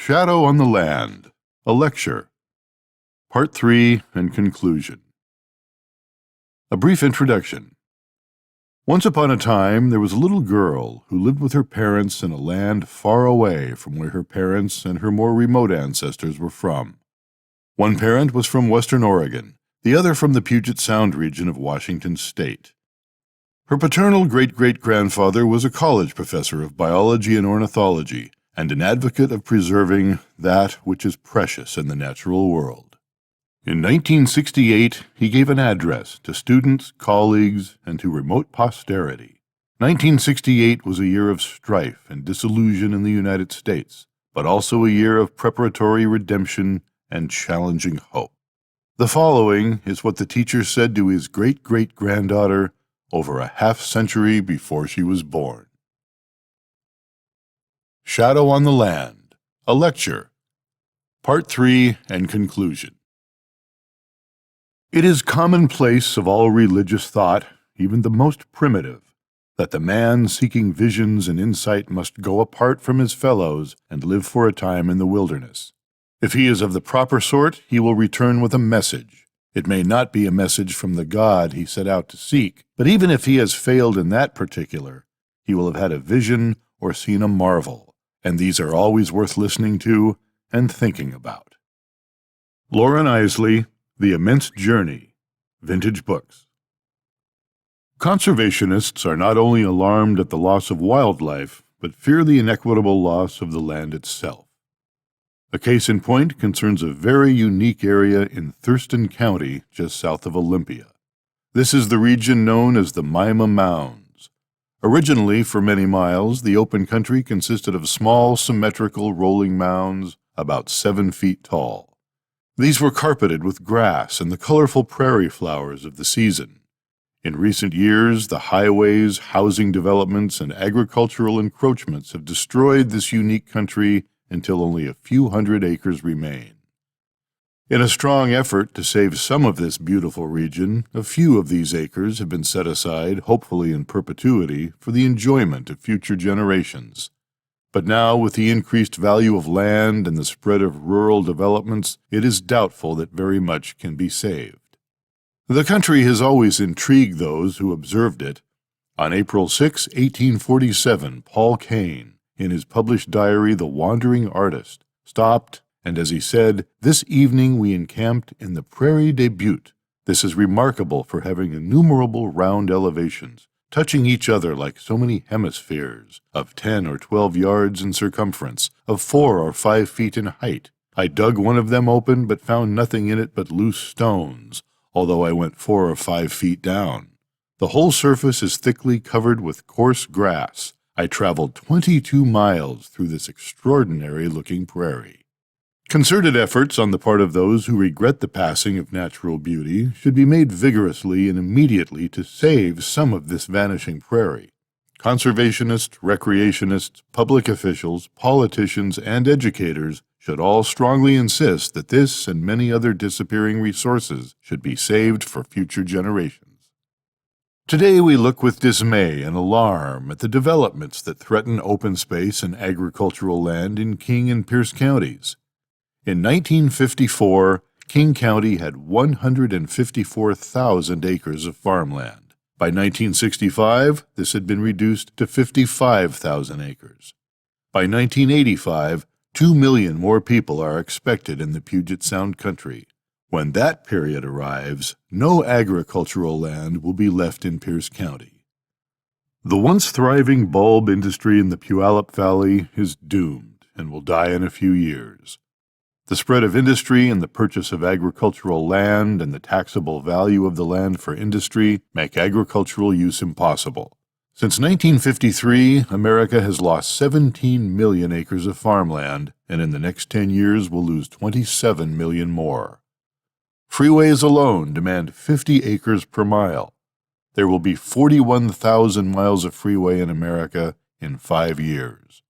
Shadow on the Land, a lecture, Part 3 and conclusion. A brief introduction. Once upon a time, there was a little girl who lived with her parents in a land far away from where her parents and her more remote ancestors were from. One parent was from Western Oregon, the other from the Puget Sound region of Washington State. Her paternal great-great-grandfather was a college professor of biology and ornithology, and an advocate of preserving that which is precious in the natural world. In 1968, he gave an address to students, colleagues, and to remote posterity. 1968 was a year of strife and disillusion in the United States, but also a year of preparatory redemption and challenging hope. The following is what the teacher said to his great-great-granddaughter over a half-century before she was born. Shadow on the Land, a lecture, Part 3 and conclusion. It is commonplace of all religious thought, even the most primitive, that the man seeking visions and insight must go apart from his fellows and live for a time in the wilderness. If he is of the proper sort, he will return with a message. It may not be a message from the God he set out to seek, but even if he has failed in that particular, he will have had a vision or seen a marvel, and these are always worth listening to and thinking about. Lauren Isley, The Immense Journey, Vintage Books. Conservationists are not only alarmed at the loss of wildlife, but fear the inequitable loss of the land itself. A case in point concerns a very unique area in Thurston County, just south of Olympia. This is the region known as the Mima Mounds. Originally, for many miles, the open country consisted of small, symmetrical, rolling mounds about 7 feet tall. These were carpeted with grass and the colorful prairie flowers of the season. In recent years, the highways, housing developments, and agricultural encroachments have destroyed this unique country until only a few hundred acres remain. In a strong effort to save some of this beautiful region, a few of these acres have been set aside, hopefully in perpetuity, for the enjoyment of future generations. But now, with the increased value of land and the spread of rural developments, it is doubtful that very much can be saved. The country has always intrigued those who observed it. On April 6, 1847, Paul Kane, in his published diary, The Wandering Artist, stopped, and as he said, "This evening we encamped in the Prairie des Buttes. This is remarkable for having innumerable round elevations, touching each other like so many hemispheres, of 10 or 12 yards in circumference, of 4 or 5 feet in height. I dug one of them open, but found nothing in it but loose stones, although I went 4 or 5 feet down. The whole surface is thickly covered with coarse grass. I traveled 22 miles through this extraordinary-looking prairie." Concerted efforts on the part of those who regret the passing of natural beauty should be made vigorously and immediately to save some of this vanishing prairie. Conservationists, recreationists, public officials, politicians, and educators should all strongly insist that this and many other disappearing resources should be saved for future generations. Today we look with dismay and alarm at the developments that threaten open space and agricultural land in King and Pierce counties. In 1954, King County had 154,000 acres of farmland. By 1965, this had been reduced to 55,000 acres. By 1985, 2 million more people are expected in the Puget Sound country. When that period arrives, no agricultural land will be left in Pierce County. The once thriving bulb industry in the Puyallup Valley is doomed and will die in a few years. The spread of industry and the purchase of agricultural land and the taxable value of the land for industry make agricultural use impossible. Since 1953, America has lost 17 million acres of farmland, and in the next 10 years will lose 27 million more. Freeways alone demand 50 acres per mile. There will be 41,000 miles of freeway in America in 5 years.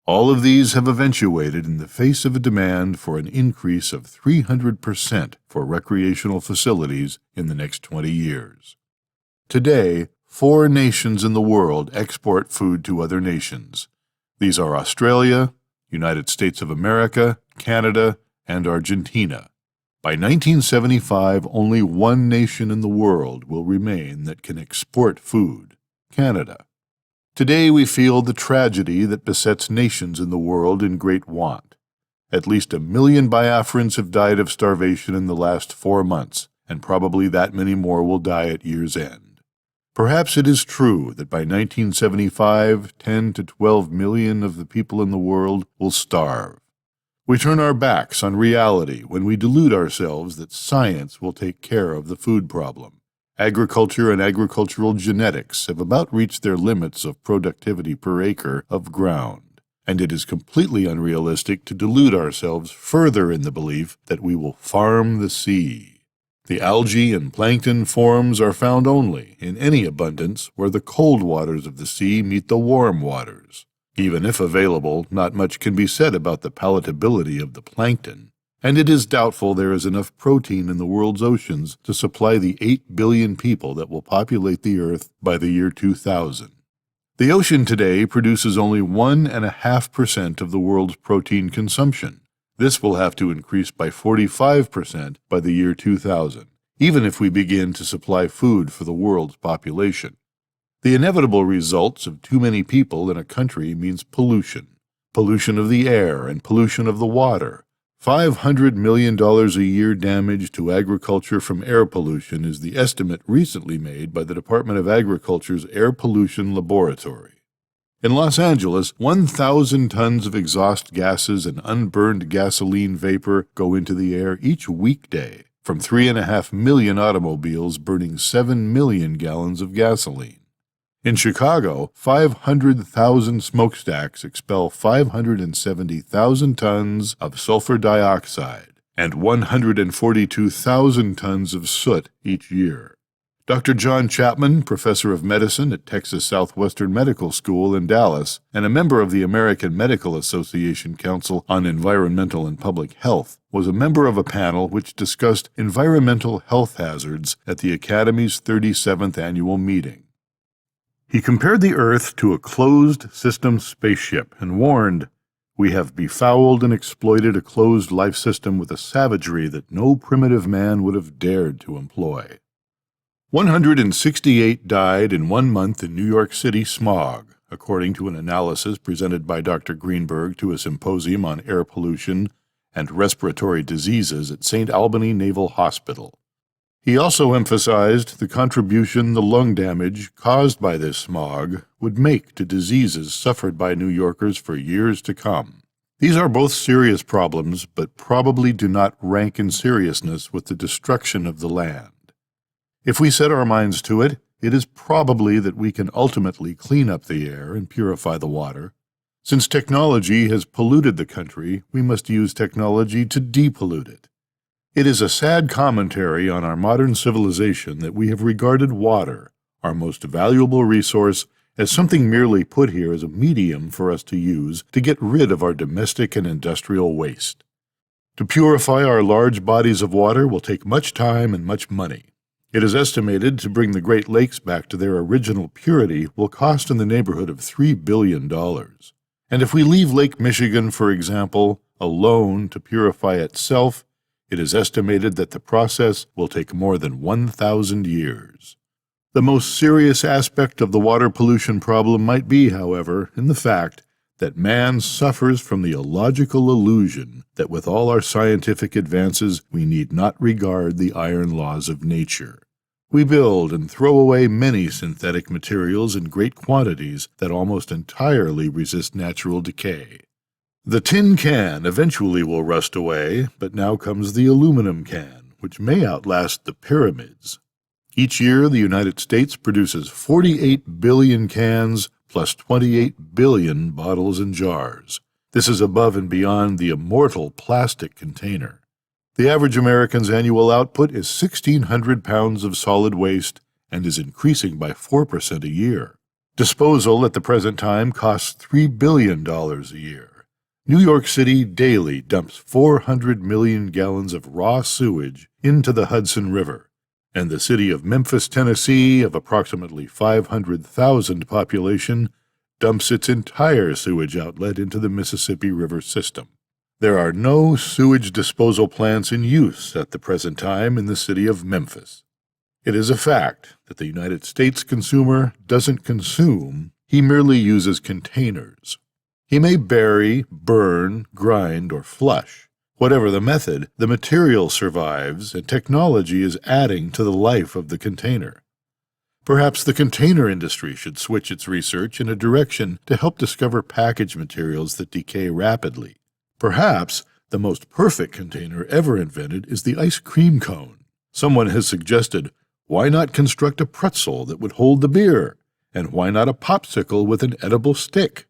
All of these have eventuated in the face of a demand for an increase of 300% for recreational facilities in the next 20 years. Today, 4 nations in the world export food to other nations. These are Australia, United States of America, Canada, and Argentina. By 1975, only one nation in the world will remain that can export food: Canada. Today we feel the tragedy that besets nations in the world in great want. At least 1 million Biafrans have died of starvation in the last 4 months, and probably that many more will die at year's end. Perhaps it is true that by 1975, 10 to 12 million of the people in the world will starve. We turn our backs on reality when we delude ourselves that science will take care of the food problem. Agriculture and agricultural genetics have about reached their limits of productivity per acre of ground, and it is completely unrealistic to delude ourselves further in the belief that we will farm the sea. The algae and plankton forms are found only in any abundance where the cold waters of the sea meet the warm waters. Even if available, not much can be said about the palatability of the plankton, and it is doubtful there is enough protein in the world's oceans to supply the 8 billion people that will populate the Earth by the year 2000. The ocean today produces only 1.5% of the world's protein consumption. This will have to increase by 45% by the year 2000, even if we begin to supply food for the world's population. The inevitable results of too many people in a country means pollution. Pollution of the air and pollution of the water. $500 million a year damage to agriculture from air pollution is the estimate recently made by the Department of Agriculture's Air Pollution Laboratory. In Los Angeles, 1,000 tons of exhaust gases and unburned gasoline vapor go into the air each weekday, from 3.5 million automobiles burning 7 million gallons of gasoline. In Chicago, 500,000 smokestacks expel 570,000 tons of sulfur dioxide and 142,000 tons of soot each year. Dr. John Chapman, professor of medicine at Texas Southwestern Medical School in Dallas and a member of the American Medical Association Council on Environmental and Public Health, was a member of a panel which discussed environmental health hazards at the Academy's 37th annual meeting. He compared the Earth to a closed-system spaceship and warned, "We have befouled and exploited a closed life system with a savagery that no primitive man would have dared to employ." 168 died in 1 month in New York City smog, according to an analysis presented by Dr. Greenberg to a symposium on air pollution and respiratory diseases at St. Albany Naval Hospital. He also emphasized the contribution the lung damage caused by this smog would make to diseases suffered by New Yorkers for years to come. These are both serious problems, but probably do not rank in seriousness with the destruction of the land. If we set our minds to it, it is probably that we can ultimately clean up the air and purify the water. Since technology has polluted the country, we must use technology to depollute it. It is a sad commentary on our modern civilization that we have regarded water, our most valuable resource, as something merely put here as a medium for us to use to get rid of our domestic and industrial waste. To purify our large bodies of water will take much time and much money. It is estimated to bring the Great Lakes back to their original purity will cost in the neighborhood of $3 billion. And if we leave Lake Michigan, for example, alone to purify itself, it is estimated that the process will take more than 1,000 years. The most serious aspect of the water pollution problem might be, however, in the fact that man suffers from the illogical illusion that with all our scientific advances we need not regard the iron laws of nature. We build and throw away many synthetic materials in great quantities that almost entirely resist natural decay. The tin can eventually will rust away, but now comes the aluminum can, which may outlast the pyramids. Each year, the United States produces 48 billion cans plus 28 billion bottles and jars. This is above and beyond the immortal plastic container. The average American's annual output is 1,600 pounds of solid waste and is increasing by 4% a year. Disposal at the present time costs $3 billion a year. New York City daily dumps 400 million gallons of raw sewage into the Hudson River, and the city of Memphis, Tennessee, of approximately 500,000 population, dumps its entire sewage outlet into the Mississippi River system. There are no sewage disposal plants in use at the present time in the city of Memphis. It is a fact that the United States consumer doesn't consume, he merely uses containers. He may bury, burn, grind, or flush. Whatever the method, the material survives and technology is adding to the life of the container. Perhaps the container industry should switch its research in a direction to help discover package materials that decay rapidly. Perhaps the most perfect container ever invented is the ice cream cone. Someone has suggested, why not construct a pretzel that would hold the beer? And why not a popsicle with an edible stick?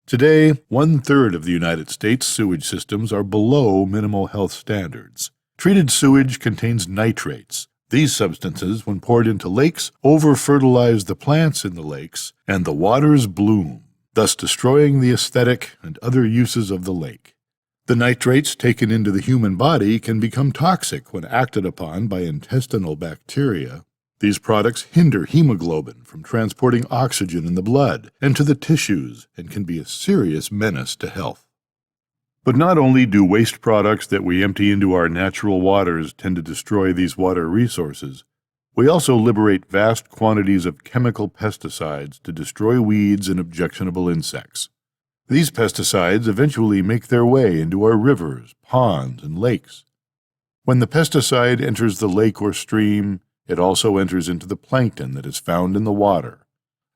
Today, 1/3 of the United States sewage systems are below minimal health standards. Treated sewage contains nitrates. These substances, when poured into lakes, over-fertilize the plants in the lakes, and the waters bloom, thus destroying the aesthetic and other uses of the lake. The nitrates taken into the human body can become toxic when acted upon by intestinal bacteria. These products hinder hemoglobin from transporting oxygen in the blood and to the tissues and can be a serious menace to health. But not only do waste products that we empty into our natural waters tend to destroy these water resources, we also liberate vast quantities of chemical pesticides to destroy weeds and objectionable insects. These pesticides eventually make their way into our rivers, ponds, and lakes. When the pesticide enters the lake or stream, it also enters into the plankton that is found in the water.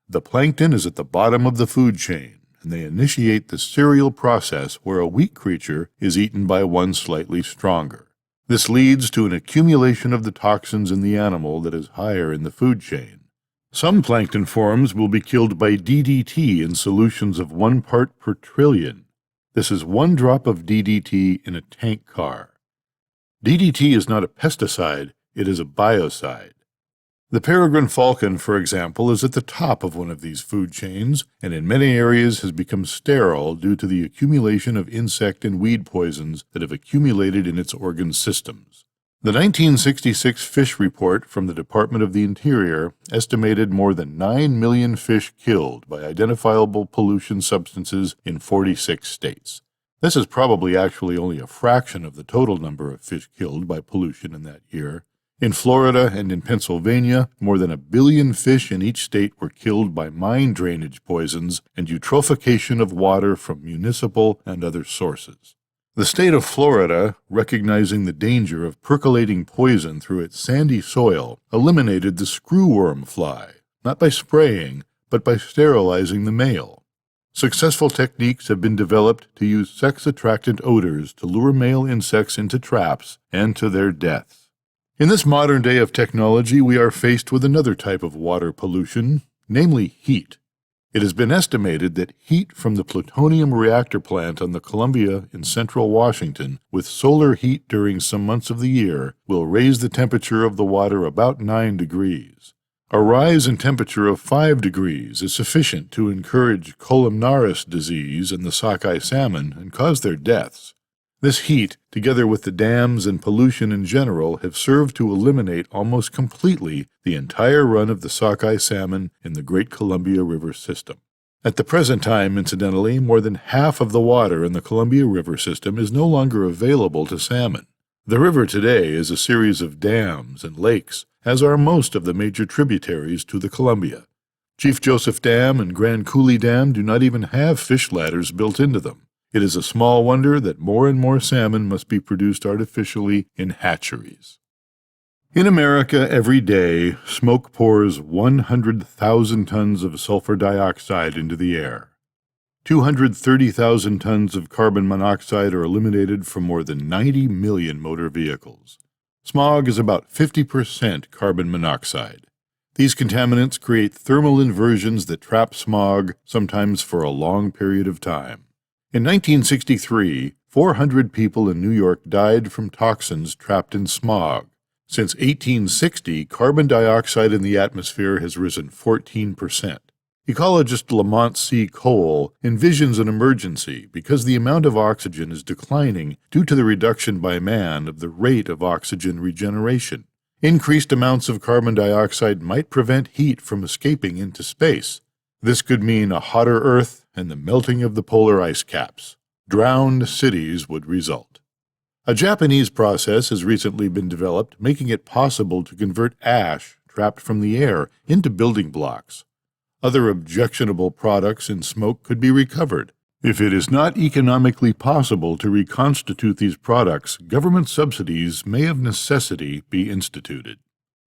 The plankton is at the bottom of the food chain, and they initiate the cereal process where a weak creature is eaten by one slightly stronger. This leads to an accumulation of the toxins in the animal that is higher in the food chain. Some plankton forms will be killed by DDT in solutions of 1 part per trillion. This is 1 drop of DDT in a tank car. DDT is not a pesticide, it is a biocide. The peregrine falcon, for example, is at the top of one of these food chains, and in many areas has become sterile due to the accumulation of insect and weed poisons that have accumulated in its organ systems. The 1966 fish report from the Department of the Interior estimated more than 9 million fish killed by identifiable pollution substances in 46 states. This is probably actually only a fraction of the total number of fish killed by pollution in that year. In Florida and in Pennsylvania, more than 1 billion fish in each state were killed by mine drainage poisons and eutrophication of water from municipal and other sources. The state of Florida, recognizing the danger of percolating poison through its sandy soil, eliminated the screwworm fly, not by spraying, but by sterilizing the male. Successful techniques have been developed to use sex-attractant odors to lure male insects into traps and to their deaths. In this modern day of technology, we are faced with another type of water pollution, namely heat. It has been estimated that heat from the plutonium reactor plant on the Columbia in central Washington, with solar heat during some months of the year, will raise the temperature of the water about 9 degrees. A rise in temperature of 5 degrees is sufficient to encourage columnaris disease in the sockeye salmon and cause their deaths. This heat, together with the dams and pollution in general, have served to eliminate almost completely the entire run of the sockeye salmon in the Great Columbia River system. At the present time, incidentally, more than half of the water in the Columbia River system is no longer available to salmon. The river today is a series of dams and lakes, as are most of the major tributaries to the Columbia. Chief Joseph Dam and Grand Coulee Dam do not even have fish ladders built into them. It is a small wonder that more and more salmon must be produced artificially in hatcheries. In America, every day, smoke pours 100,000 tons of sulfur dioxide into the air. 230,000 tons of carbon monoxide are eliminated from more than 90 million motor vehicles. Smog is about 50% carbon monoxide. These contaminants create thermal inversions that trap smog, sometimes for a long period of time. In 1963, 400 people in New York died from toxins trapped in smog. Since 1860, carbon dioxide in the atmosphere has risen 14%. Ecologist Lamont C. Cole envisions an emergency because the amount of oxygen is declining due to the reduction by man of the rate of oxygen regeneration. Increased amounts of carbon dioxide might prevent heat from escaping into space. This could mean a hotter Earth and the melting of the polar ice caps. Drowned cities would result. A Japanese process has recently been developed, making it possible to convert ash trapped from the air into building blocks. Other objectionable products and smoke could be recovered. If it is not economically possible to reconstitute these products, government subsidies may of necessity be instituted.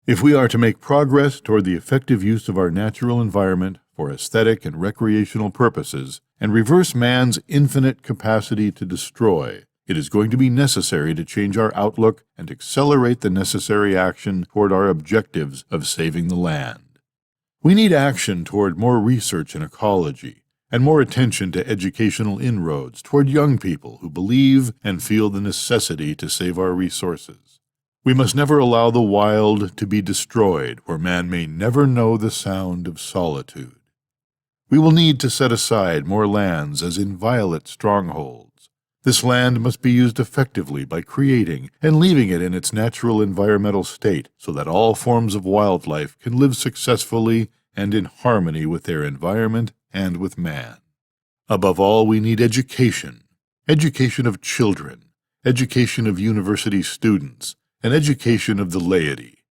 If we are to make progress toward the effective use of our natural environment for aesthetic and recreational purposes and reverse man's infinite capacity to destroy, it is going to be necessary to change our outlook and accelerate the necessary action toward our objectives of saving the land. We need action toward more research in ecology and more attention to educational inroads toward young people who believe and feel the necessity to save our resources. We must never allow the wild to be destroyed where man may never know the sound of solitude. We will need to set aside more lands as inviolate strongholds. This land must be used effectively by creating and leaving it in its natural environmental state so that all forms of wildlife can live successfully and in harmony with their environment and with man. Above all, we need education of children, education of university students, and education of the laity.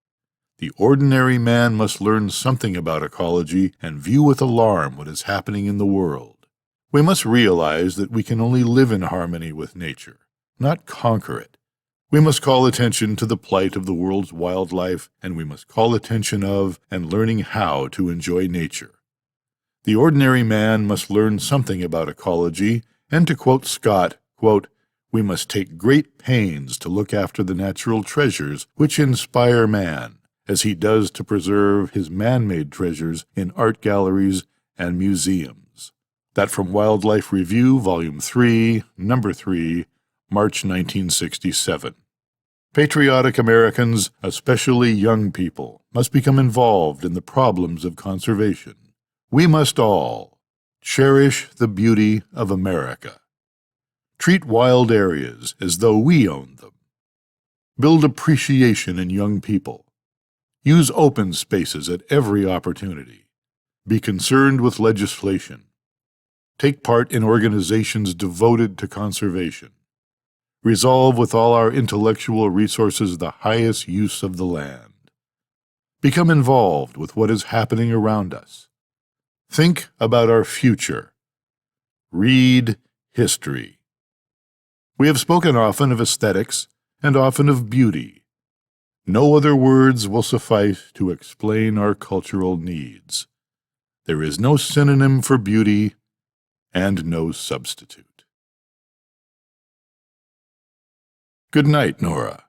The ordinary man must learn something about ecology and view with alarm what is happening in the world. We must realize that we can only live in harmony with nature, not conquer it. We must call attention to the plight of the world's wildlife, and we must call attention of and learning how to enjoy nature. The ordinary man must learn something about ecology, and to quote Scott, quote, "We must take great pains to look after the natural treasures which inspire man, as he does to preserve his man-made treasures in art galleries and museums." That from Wildlife Review, Volume 3, Number 3, March 1967. Patriotic Americans, especially young people, must become involved in the problems of conservation. We must all cherish the beauty of America. Treat wild areas as though we own them. Build appreciation in young people. Use open spaces at every opportunity. Be concerned with legislation. Take part in organizations devoted to conservation. Resolve with all our intellectual resources the highest use of the land. Become involved with what is happening around us. Think about our future. Read history. We have spoken often of aesthetics and often of beauty. No other words will suffice to explain our cultural needs. There is no synonym for beauty and no substitute. Good night, Nora.